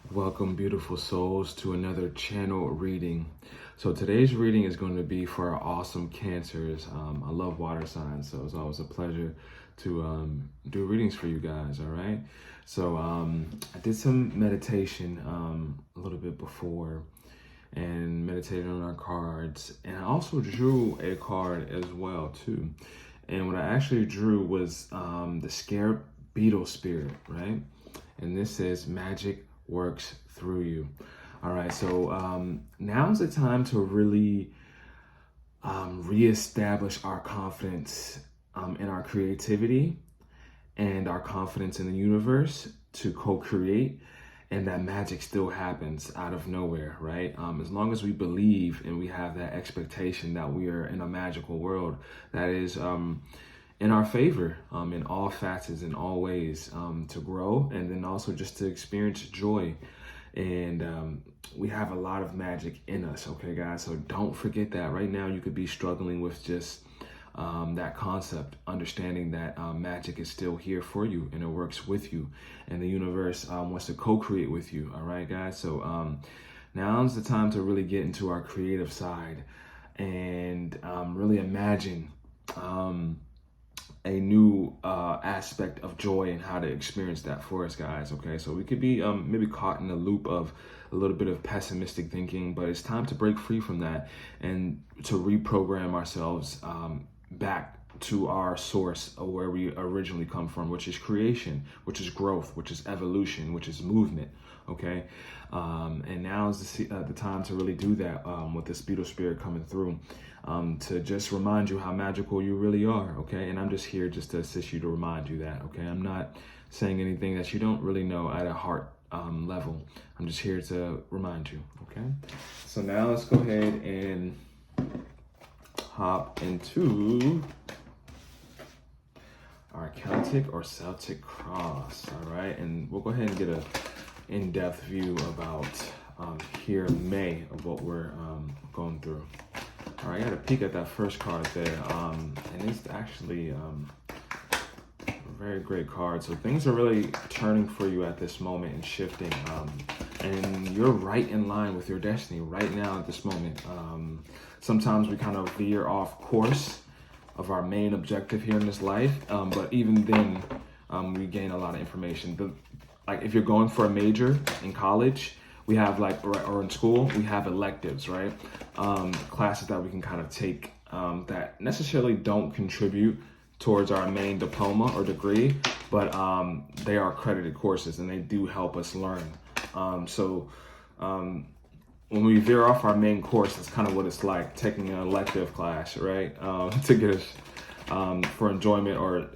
Welcome, beautiful souls, to another channel reading. So today's reading is going to be for our awesome Cancers. I love water signs, so it's always a pleasure to do readings for you guys, all right? So I did some meditation a little bit before and meditated on our cards. And I also drew a card as well, too. And what I actually drew was the Scarab Beetle Spirit, right? And this says magic works through you. All right, so now's the time to really reestablish our confidence in our creativity and our confidence in the universe to co-create, and that magic still happens out of nowhere, right? As long as we believe and we have that expectation that we are in a magical world that is in our favor in all facets, in all ways, to grow, and then also just to experience joy. And we have a lot of magic in us, okay, guys? So don't forget that. Right now, you could be struggling with just that concept, understanding that magic is still here for you and it works with you, and the universe wants to co-create with you. All right, guys? So now's the time to really get into our creative side and really imagine a new aspect of joy and how to experience that for us, guys. Okay, so we could be maybe caught in a loop of a little bit of pessimistic thinking, but it's time to break free from that and to reprogram ourselves back to our source of where we originally come from, which is creation, which is growth, which is evolution, which is movement. Okay, and now is the time to really do that with this beetle spirit coming through, to just remind you how magical you really are. Okay, and I'm just here just to assist you, to remind you that. Okay, I'm not saying anything that you don't really know at a heart level. I'm just here to remind you. Okay, so now let's go ahead and hop into our Celtic or Celtic cross. All right, and we'll go ahead and get a in-depth view about here in May of what we're going through. All right, I got a peek at that first card there, and it's actually a very great card. So things are really turning for you at this moment and shifting, and you're right in line with your destiny right now at this moment. Sometimes we kind of veer off course of our main objective here in this life, but even then we gain a lot of information. Like if you're going for a major in college, we have or in school, we have electives, right? Classes that we can kind of take that necessarily don't contribute towards our main diploma or degree, but they are accredited courses and they do help us learn. So when we veer off our main course, that's kind of what it's like taking an elective class, right? To get us for enjoyment or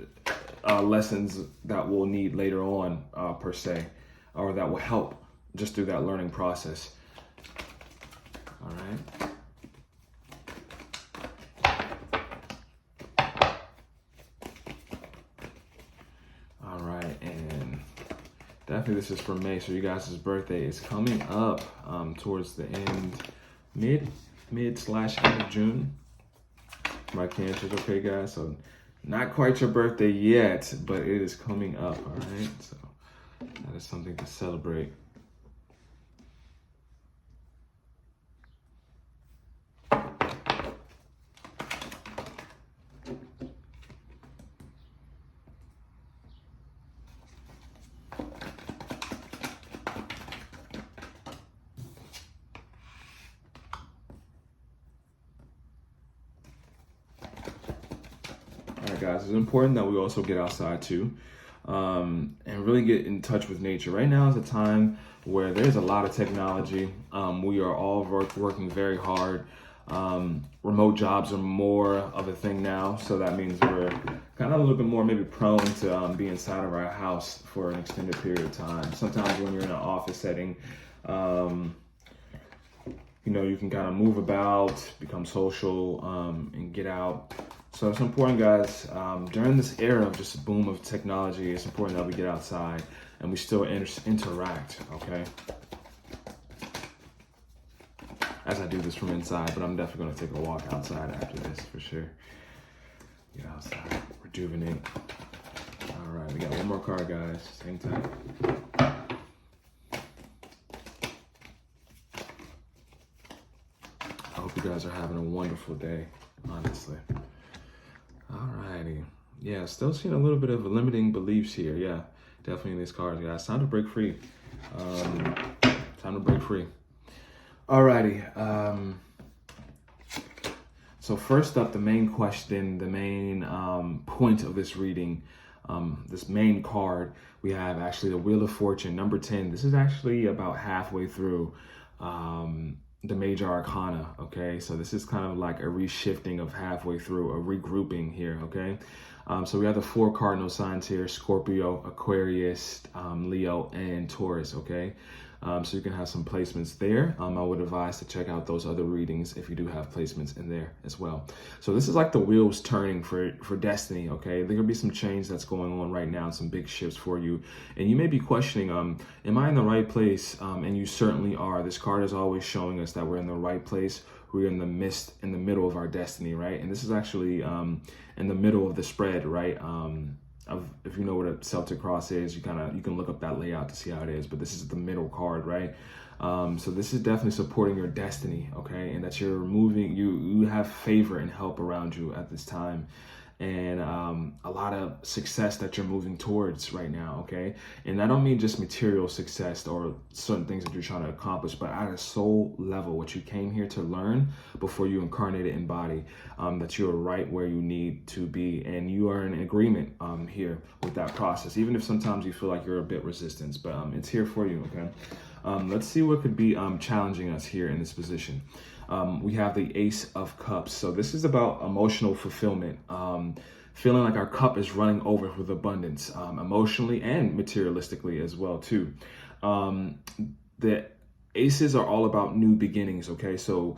lessons that we'll need later on, per se, or that will help just through that learning process. All right. All right, and definitely this is for May, so you guys' birthday is coming up towards the end, mid/end of June. My Cancers, okay, guys? So not quite your birthday yet, but it is coming up, all right? So that is something to celebrate. All right, guys, it's important that we also get outside too, and really get in touch with nature. Right now is a time where there's a lot of technology. We are all working very hard. Remote jobs are more of a thing now, so that means we're kind of a little bit more maybe prone to be inside of our house for an extended period of time. Sometimes when you're in an office setting, you can kind of move about, become social, and get out. So it's important, guys, during this era of just a boom of technology, it's important that we get outside and we still interact, okay? As I do this from inside, but I'm definitely gonna take a walk outside after this for sure. Get outside, rejuvenate. All right, we got one more card, guys. Hang tight. guys are having a wonderful day, honestly. Alrighty. Yeah, still seeing a little bit of limiting beliefs here. Yeah, definitely in these cards, guys. Time to break free. Time to break free. Alrighty. So first up, the main question, the main point of this reading, this main card, we have actually the Wheel of Fortune, number 10. This is actually about halfway through the major arcana, okay? So this is kind of like a reshifting of halfway through, a regrouping here, okay? So we have the 4 cardinal signs here: Scorpio, Aquarius, Leo, and Taurus, okay? So you can have some placements there. I would advise to check out those other readings if you do have placements in there as well. So this is like the wheels turning for destiny, okay? There could be some change that's going on right now, some big shifts for you. And you may be questioning, am I in the right place? And you certainly are. This card is always showing us that we're in the right place. We're in the middle of our destiny, right? And this is actually in the middle of the spread, right? If you know what a Celtic cross is, you can look up that layout to see how it is, but this is the middle card, right? So this is definitely supporting your destiny, okay? And that you're moving, you have favor and help around you at this time, and a lot of success that you're moving towards right now, okay? And I don't mean just material success or certain things that you're trying to accomplish, but at a soul level, what you came here to learn before you incarnated in body, that you're right where you need to be, and you are in agreement here with that process, even if sometimes you feel like you're a bit resistant, but it's here for you, okay? Let's see what could be challenging us here in this position. We have the Ace of Cups. So this is about emotional fulfillment, feeling like our cup is running over with abundance, emotionally and materialistically as well too. The aces are all about new beginnings, okay? So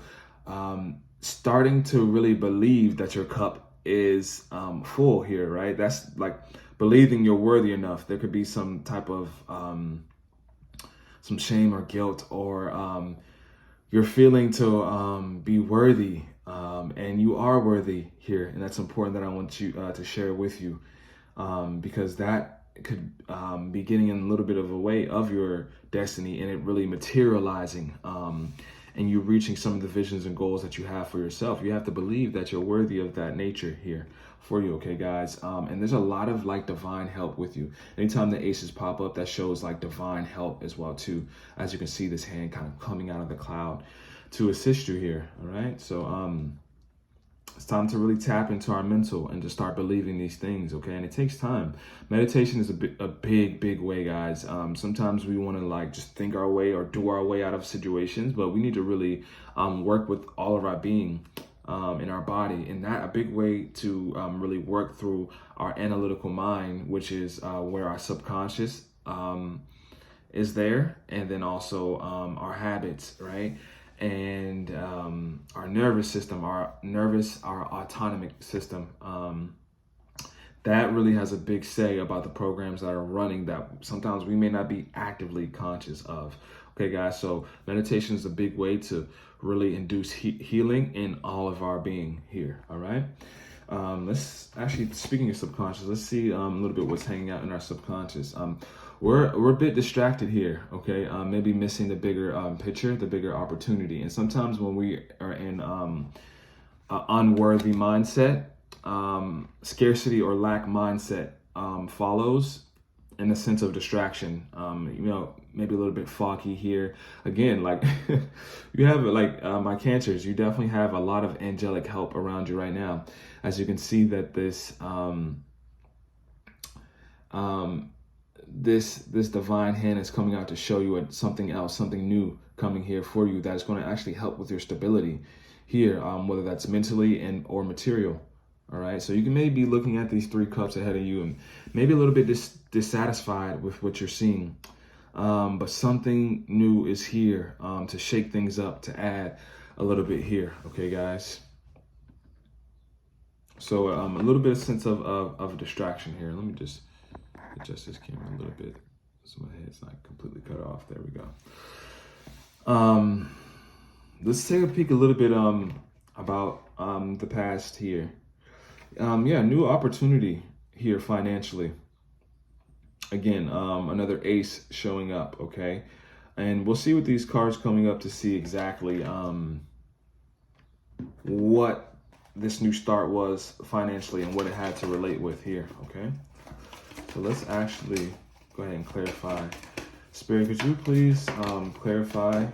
starting to really believe that your cup is full here, right? That's like believing you're worthy enough. There could be some type of some shame or guilt, or you're feeling to be worthy, and you are worthy here. And that's important that I want you to share with you, because that could be getting in a little bit of a way of your destiny and it really materializing, and you reaching some of the visions and goals that you have for yourself. You have to believe that you're worthy of that nature here for you, okay, guys? And there's a lot of like divine help with you. Anytime the aces pop up, that shows like divine help as well too. As you can see, this hand kind of coming out of the cloud to assist you here, all right? So it's time to really tap into our mental and to start believing these things, okay? And it takes time. Meditation is a big way, guys. Sometimes we want to like just think our way or do our way out of situations, but we need to really work with all of our being in our body. And that a big way to really work through our analytical mind, which is where our subconscious is there, and then also our habits, right? And our nervous system, our autonomic system, that really has a big say about the programs that are running that sometimes we may not be actively conscious of. Okay, guys, so meditation is a big way to really induce healing in all of our being here, all right? Let's actually, speaking of subconscious, let's see a little bit what's hanging out in our subconscious. We're a bit distracted here, okay? Maybe missing the bigger picture, the bigger opportunity. And sometimes when we are in an unworthy mindset, scarcity or lack mindset follows in the sense of distraction. Maybe a little bit foggy here. Again, like you have like my Cancers, you definitely have a lot of angelic help around you right now. As you can see that this this divine hand is coming out to show you something else, something new coming here for you that is going to actually help with your stability here, whether that's mentally or material. All right, so you can maybe be looking at these 3 cups ahead of you and maybe a little bit dissatisfied with what you're seeing, but something new is here to shake things up, to add a little bit here. Okay, guys. So a little bit of sense of distraction here. Let me just adjust this camera a little bit so my head's not completely cut off. There we go. Let's take a peek a little bit about the past here. New opportunity here financially. Again, another ace showing up, okay? And we'll see with these cards coming up to see exactly what this new start was financially and what it had to relate with here, okay? So let's actually go ahead and clarify. Spirit, could you please clarify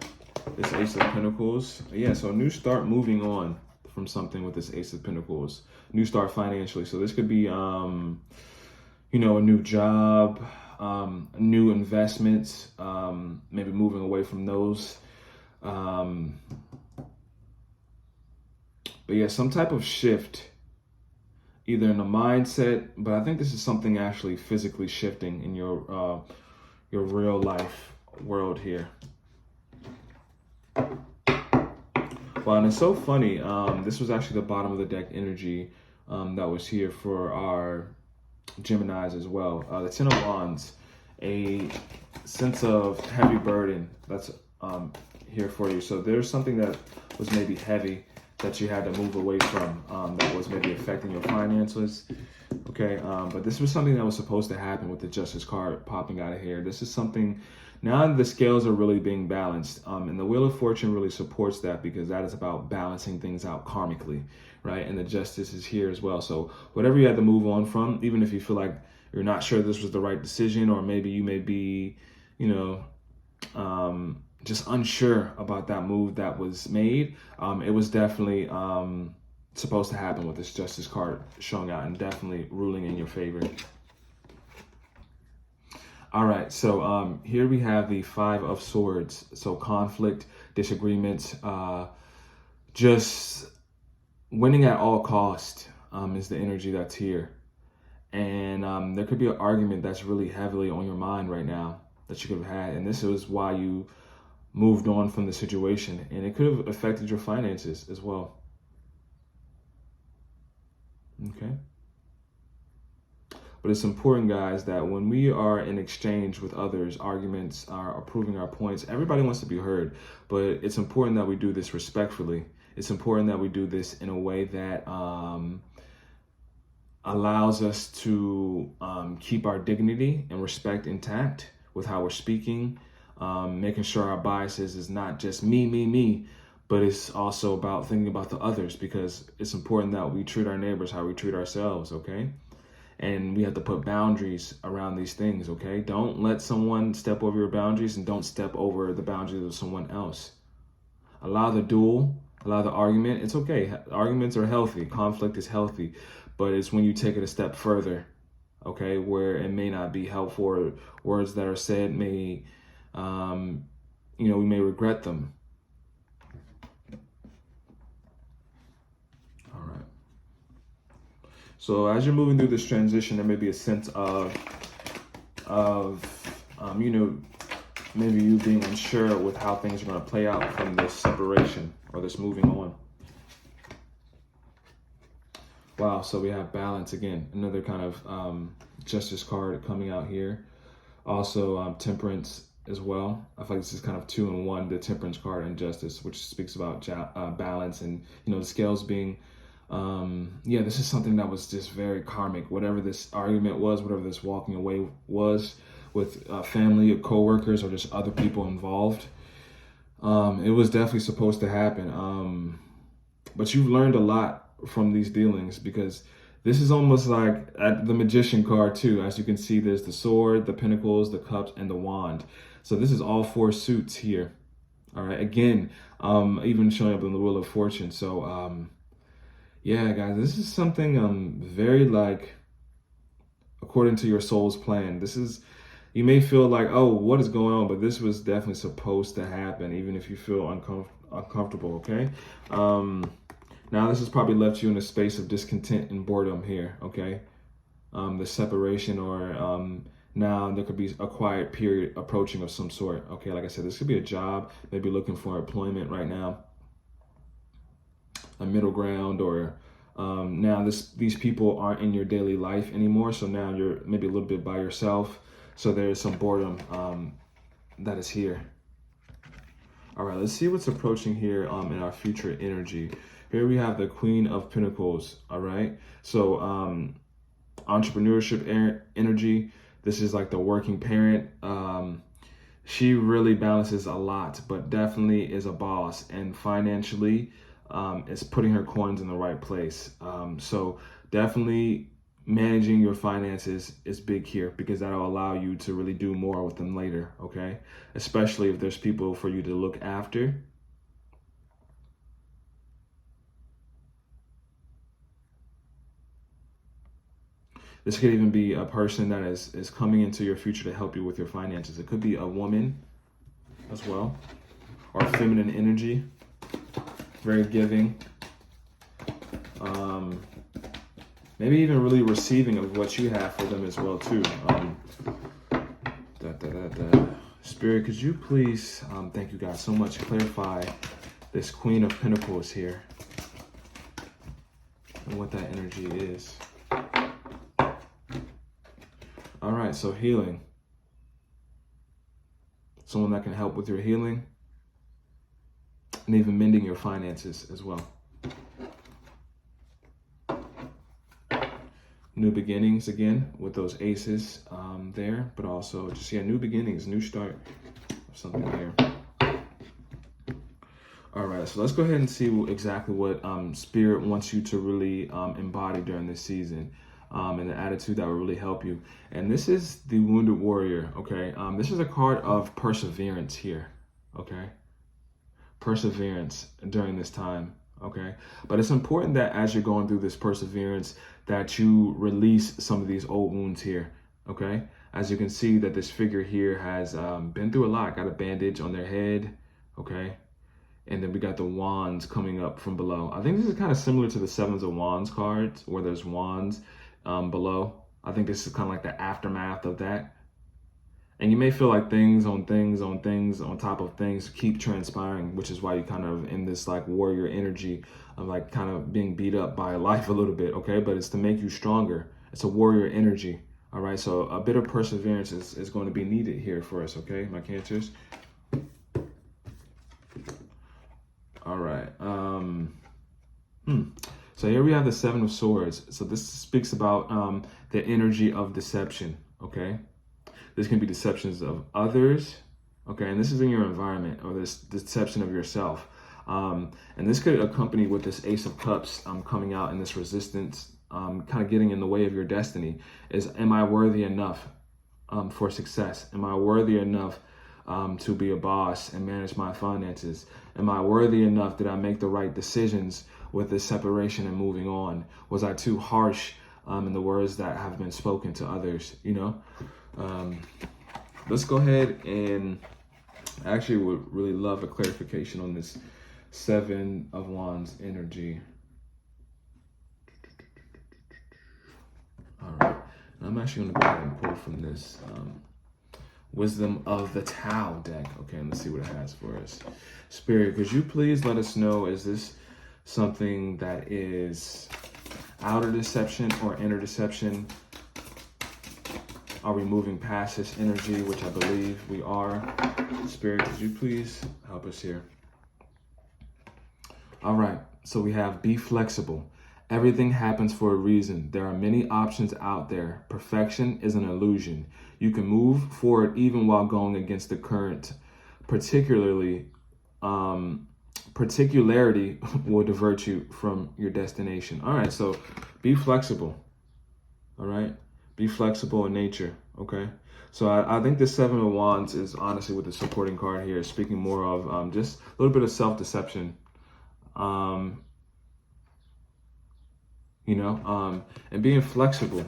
this Ace of Pentacles? Yeah, so new start, moving on from something with this Ace of Pentacles. New start financially. So this could be, you know, a new job, new investments, maybe moving away from those. But yeah, some type of shift, either in the mindset, but I think this is something actually physically shifting in your real life world here. Well, and it's so funny. This was actually the bottom of the deck energy that was here for our Geminis as well. The Ten of Wands, a sense of heavy burden that's here for you. So there's something that was maybe heavy that you had to move away from, that was maybe affecting your finances. Okay, but this was something that was supposed to happen with the Justice card popping out of here. This is something, now the scales are really being balanced, and the Wheel of Fortune really supports that, because that is about balancing things out karmically, right? And the Justice is here as well. So whatever you had to move on from, even if you feel like you're not sure this was the right decision, or maybe you may be, you know, just unsure about that move that was made, it was definitely supposed to happen with this Justice card showing out and definitely ruling in your favor. All right, so here we have the Five of Swords. So conflict, disagreements, just winning at all cost is the energy that's here. And there could be an argument that's really heavily on your mind right now that you could have had. And this is why you moved on from the situation. And it could have affected your finances as well. Okay. But it's important, guys, that when we are in exchange with others, arguments are proving our points. Everybody wants to be heard, but it's important that we do this respectfully. It's important that we do this in a way that allows us to keep our dignity and respect intact with how we're speaking, making sure our biases is not just me, but it's also about thinking about the others, because it's important that we treat our neighbors how we treat ourselves, okay? And we have to put boundaries around these things, okay? Don't let someone step over your boundaries, and don't step over the boundaries of someone else. Allow the duel, allow the argument. It's okay. Arguments are healthy. Conflict is healthy. But it's when you take it a step further, okay, where it may not be helpful, or words that are said may, you know, we may regret them. So as you're moving through this transition, there may be a sense of you know, maybe you being unsure with how things are going to play out from this separation or this moving on. Wow, so we have balance again, another kind of Justice card coming out here. Also Temperance as well. I feel like this is kind of 2 in 1, the Temperance card and Justice, which speaks about balance and, you know, the scales being, yeah, this is something that was just very karmic. Whatever this argument was, whatever this walking away was with family or co-workers or just other people involved, it was definitely supposed to happen. But you've learned a lot from these dealings, because this is almost like the Magician card too. As you can see, there's the Sword, the Pentacles, the Cups, and the Wand. So this is all 4 suits here. All right, again, even showing up in the Wheel of Fortune. So yeah, guys, this is something very like according to your soul's plan. This is, you may feel like, oh, what is going on? But this was definitely supposed to happen, even if you feel uncomfortable, okay? Now this has probably left you in a space of discontent and boredom here, okay? The separation, or now there could be a quiet period approaching of some sort, okay? Like I said, this could be a job, maybe looking for employment right now, a middle ground, or now these people aren't in your daily life anymore, so now you're maybe a little bit by yourself, so there's some boredom that is here. All right, let's see what's approaching here in our future energy. Here we have the Queen of Pentacles, all right? So entrepreneurship energy, this is like the working parent. She really balances a lot, but definitely is a boss, and financially, is putting her coins in the right place. So definitely managing your finances is big here, because that'll allow you to really do more with them later, okay? Especially if there's people for you to look after. This could even be a person that is coming into your future to help you with your finances. It could be a woman as well, or feminine energy, very giving. Maybe even really receiving of what you have for them as well too. Spirit, could you please, thank you guys so much, clarify this Queen of Pentacles here and what that energy is. All right, so healing. Someone that can help with your healing and even mending your finances as well. New beginnings again with those aces there, but also just, yeah, new beginnings, new start of something here. All right, so let's go ahead and see exactly what Spirit wants you to really embody during this season, and the attitude that will really help you. And this is the Wounded Warrior, okay? This is a card of perseverance here, okay? Perseverance during this time, okay? But it's important that as you're going through this perseverance, that you release some of these old wounds here, okay? As you can see that this figure here has been through a lot, got a bandage on their head, okay? And then we got the wands coming up from below. I think this is kind of similar to the Sevens of Wands cards, where there's wands below. I think this is kind of like the aftermath of that. And you may feel like things on top of things keep transpiring, which is why you kind of in this like warrior energy of like kind of being beat up by life a little bit, okay? But it's to make you stronger. It's a warrior energy, all right? So a bit of perseverance is going to be needed here for us, okay, my Cancers? All right. So here we have the Seven of Swords. So this speaks about the energy of deception, okay? This can be deceptions of others, okay? And this is in your environment, or this deception of yourself. And this could accompany with this Ace of Cups coming out in this resistance, kind of getting in the way of your destiny. Is, am I worthy enough for success? Am I worthy enough to be a boss and manage my finances? Am I worthy enough? Did I make the right decisions with this separation and moving on? Was I too harsh in the words that have been spoken to others, you know? Let's go ahead and actually would really love a clarification on this Seven of Wands energy. All right, and I'm actually going to go ahead and pull from this Wisdom of the Tao deck. Okay, and let's see what it has for us. Spirit, could you please let us know, is this something that is outer deception or inner deception? Are we moving past this energy, which I believe we are? Spirit, could you please help us here? All right, so we have be flexible. Everything happens for a reason. There are many options out there. Perfection is an illusion. You can move forward even while going against the current. Particularity will divert you from your destination. All right, so be flexible. All right, be flexible in nature. Okay, so I think the Seven of Wands is honestly, with the supporting card here, speaking more of just a little bit of self-deception. And being flexible.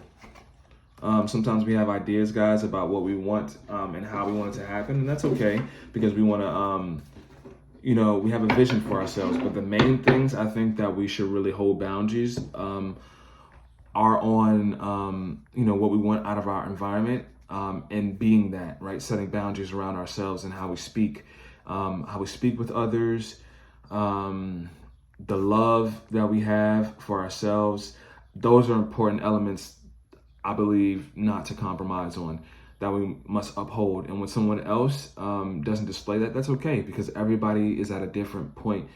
Sometimes we have ideas, guys, about what we want and how we want it to happen, and that's okay, because we want to, we have a vision for ourselves. But the main things I think that we should really hold boundaries are on, what we want out of our environment, and being that, right? Setting boundaries around ourselves and how we speak with others, the love that we have for ourselves. Those are important elements, I believe, not to compromise on, that we must uphold. And when someone else doesn't display that, that's okay, because everybody is at a different point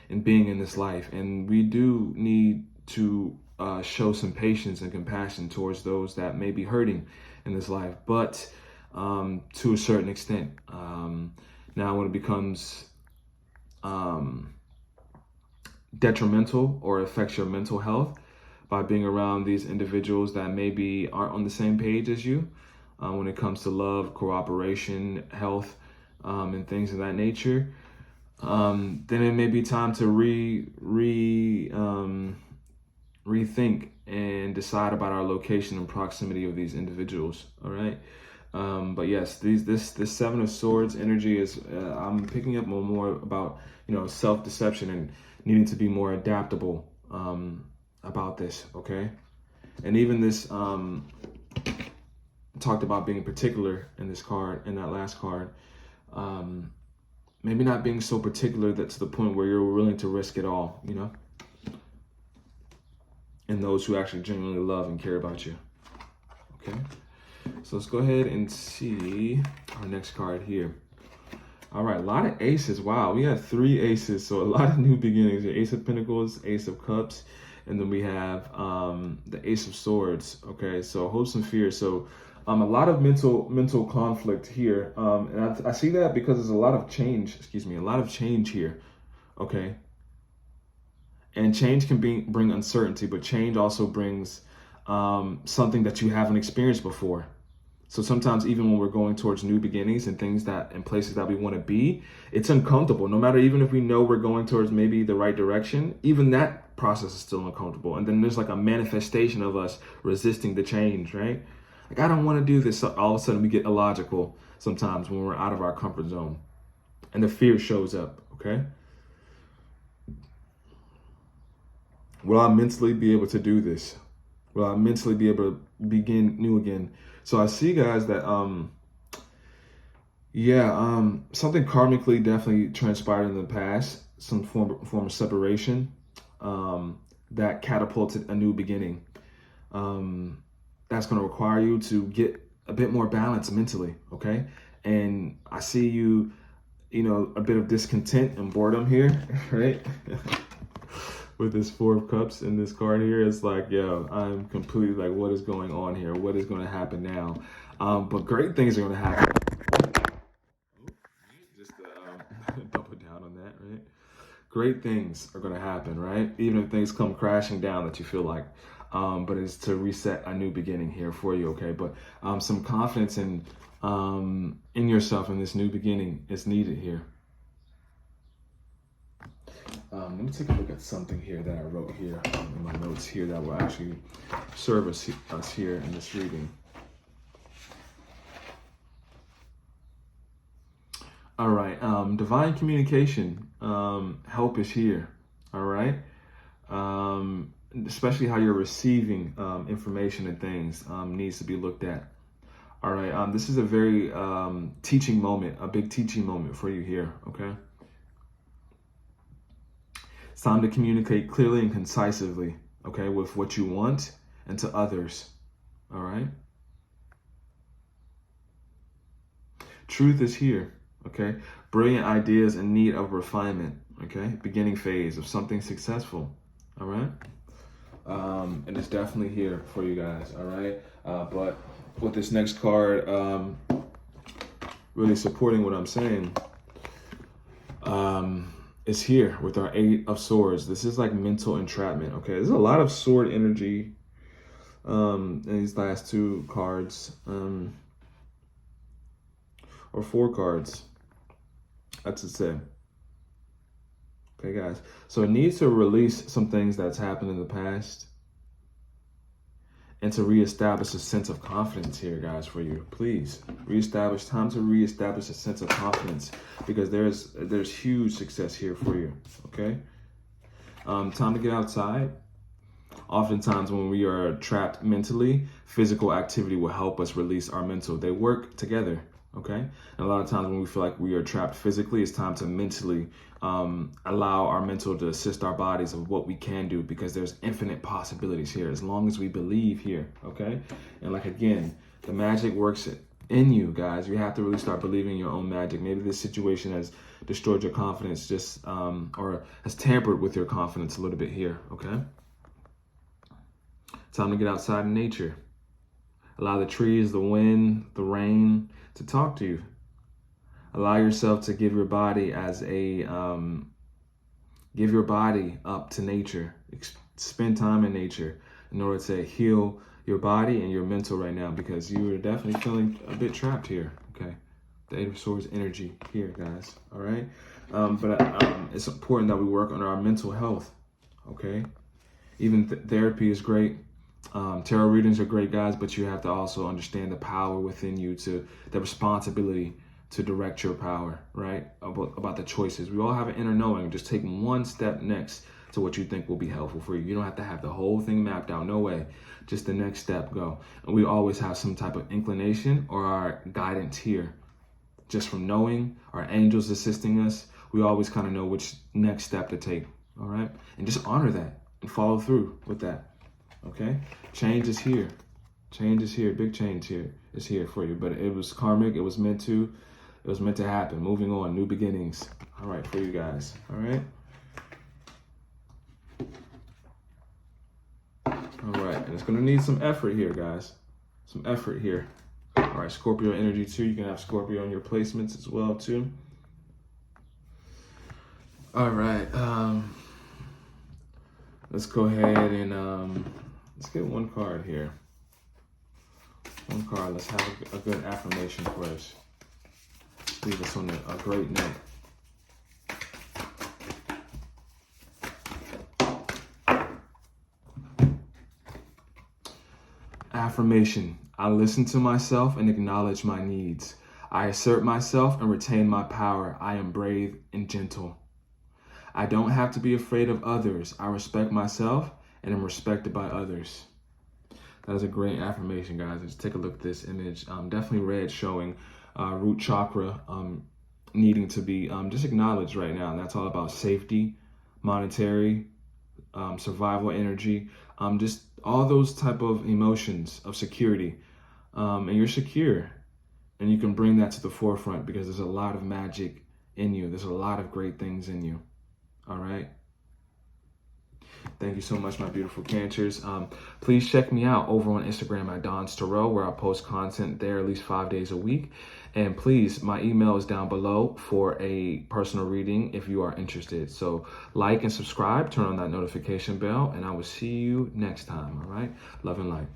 in being in this life. And we do need to show some patience and compassion towards those that may be hurting in this life, but to a certain extent. Now, when it becomes detrimental or affects your mental health by being around these individuals that maybe aren't on the same page as you when it comes to love, cooperation, health, and things of that nature. Then it may be time to rethink and decide about our location and proximity of these individuals. All right. But yes, this Seven of Swords energy is I'm picking up more about self-deception and needing to be more adaptable about this. Okay, and even this talked about being particular in this card, in that last card. Maybe not being so particular that to the point where you're willing to risk it all, and those who actually genuinely love and care about you. Okay. So let's go ahead and see our next card here. All right, a lot of aces. Wow, we have 3 aces, so a lot of new beginnings. The Ace of Pentacles, Ace of Cups, and then we have the Ace of Swords. Okay, so hopes and fears. So a lot of mental conflict here, and I see that because there's a lot of change. A lot of change here. Okay, and change can bring uncertainty, but change also brings something that you haven't experienced before. So sometimes even when we're going towards new beginnings and things that and places that we want to be, it's uncomfortable. No matter, even if we know we're going towards maybe the right direction, even that process is still uncomfortable. And then there's like a manifestation of us resisting the change, right? Like, I don't want to do this. So all of a sudden we get illogical sometimes when we're out of our comfort zone and the fear shows up. Okay. Will I mentally be able to do this? Will I mentally be able to begin new again? So I see, guys, that something karmically definitely transpired in the past, some form of separation that catapulted a new beginning. That's going to require you to get a bit more balance mentally, okay? And I see you, a bit of discontent and boredom here, right? With this 4 of Cups in this card here, it's like, yo, I'm completely like, what is going on here? What is going to happen now? But great things are going to happen. Just to double down on that, right? Great things are going to happen, right? Even if things come crashing down that you feel like, but it's to reset a new beginning here for you, okay? But some confidence in yourself in this new beginning is needed here. Let me take a look at something here that I wrote here in my notes here that will actually serve us here in this reading. All right, divine communication, help is here, all right? Especially how you're receiving information and things needs to be looked at. All right, this is a very teaching moment, a big teaching moment for you here, okay? It's time to communicate clearly and concisely, okay, with what you want and to others, all right? Truth is here, okay? Brilliant ideas in need of refinement, okay? Beginning phase of something successful, all right? And it's definitely here for you guys, all right? But with this next card, really supporting what I'm saying, is here with our 8 of Swords. This is like mental entrapment, okay? There's a lot of sword energy in these last 2 cards, or 4 cards, that's to say. Okay, guys. So it needs to release some things that's happened in the past and to reestablish a sense of confidence here, guys, for you. Please, time to reestablish a sense of confidence because there's huge success here for you, okay? Time to get outside. Oftentimes when we are trapped mentally, physical activity will help us release our mental. They work together, okay? And a lot of times when we feel like we are trapped physically, it's time to mentally allow our mental to assist our bodies of what we can do because there's infinite possibilities here as long as we believe here, okay? And like, again, the magic works in you, guys. You have to really start believing your own magic. Maybe this situation has destroyed your confidence or has tampered with your confidence a little bit here, okay? Time to get outside in nature. Allow the trees, the wind, the rain to talk to you. Allow yourself to give your body as a Give your body up to nature. Spend time in nature in order to heal your body and your mental right now, because you are definitely feeling a bit trapped here. Okay, the Eight of Swords energy here, guys. All right, but it's important that we work on our mental health. Okay, even therapy is great. Tarot readings are great, guys, but you have to also understand the power within you, to the responsibility to direct your power, right? About the choices. We all have an inner knowing. Just take one step next to what you think will be helpful for you. You don't have to have the whole thing mapped out. No way. Just the next step, go. And we always have some type of inclination or our guidance here. Just from knowing our angels assisting us, we always kind of know which next step to take, all right? And just honor that and follow through with that, okay? Change is here. Change is here. Big change here is here for you. But it was karmic. It was meant to happen. Moving on, new beginnings. All right, for you guys. All right. All right, and it's gonna need some effort here, guys. Some effort here. All right, Scorpio energy too. You can have Scorpio in your placements as well too. All right. Let's go ahead and let's get one card here. One card. Let's have a good affirmation for us. Leave us on a great note. Affirmation. I listen to myself and acknowledge my needs. I assert myself and retain my power. I am brave and gentle. I don't have to be afraid of others. I respect myself and am respected by others. That is a great affirmation, guys. Just take a look at this image. Definitely red, showing root chakra needing to be just acknowledged right now. And that's all about safety, monetary, survival energy, just all those type of emotions of security. And you're secure, and you can bring that to the forefront because there's a lot of magic in you. There's a lot of great things in you. All right. Thank you so much, my beautiful Cancers. Please check me out over on Instagram at Don's Tarot, where I post content there at least 5 days a week. And please, my email is down below for a personal reading if you are interested. So like and subscribe, turn on that notification bell, and I will see you next time. All right. Love and light.